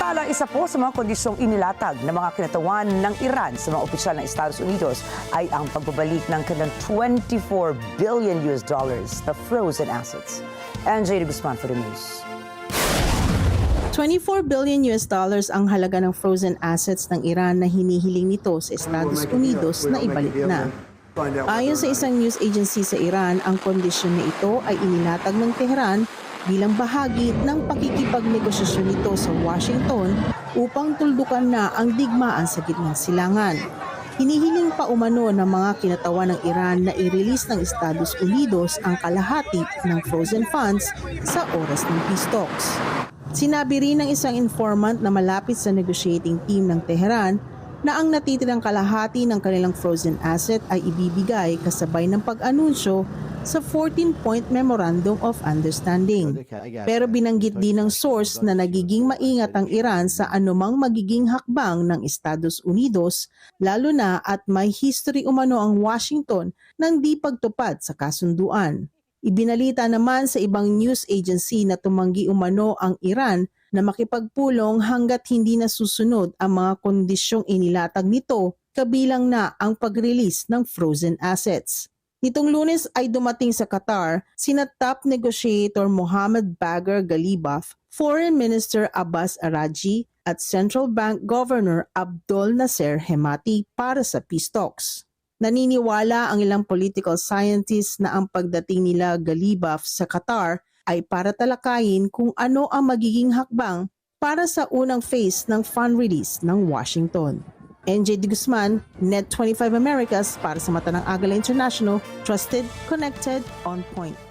Samantala, isa po sa mga kondisyong inilatag ng mga kinatawan ng Iran sa mga opisyal ng Estados Unidos ay ang pagbabalik ng kanilang $24 billion na frozen assets. NJ Guzman for the news. $24 billion ang halaga ng frozen assets ng Iran na hinihiling nito sa Estados Unidos na ibalik na. Ayon sa isang news agency sa Iran, ang kondisyon na ito ay inilatag ng Tehran bilang bahagi ng pakikipagnegosasyon nito sa Washington upang tuldukan na ang digmaan sa gitnang silangan. Hinihiling pa umano ng mga kinatawan ng Iran na i-release ng Estados Unidos ang kalahati ng frozen funds sa oras ng peace talks. Sinabi rin ng isang informant na malapit sa negotiating team ng Tehran na ang natitirang kalahati ng kanilang frozen asset ay ibibigay kasabay ng pag-anunsyo sa 14-point Memorandum of Understanding. Pero binanggit din ng source na nagiging maingat ang Iran sa anumang magiging hakbang ng Estados Unidos, lalo na at may history umano ang Washington ng di pagtupad sa kasunduan. Ibinalita naman sa ibang news agency na tumanggi umano ang Iran na makipagpulong hanggat hindi nasusunod ang mga kondisyong inilatag nito, kabilang na ang pag-release ng frozen assets. Nitong Lunes ay dumating sa Qatar sina top negotiator Mohammed Bagher Ghalibaf, Foreign Minister Abbas Araghchi at Central Bank Governor Abdul Nasser Hemati para sa peace talks. Naniniwala ang ilang political scientists na ang pagdating nila Ghalibaf sa Qatar ay para talakayin kung ano ang magiging hakbang para sa unang phase ng fund release ng Washington. NJ Guzman, Net 25 Americas para sa Mata ng Agila International, Trusted, Connected, On Point.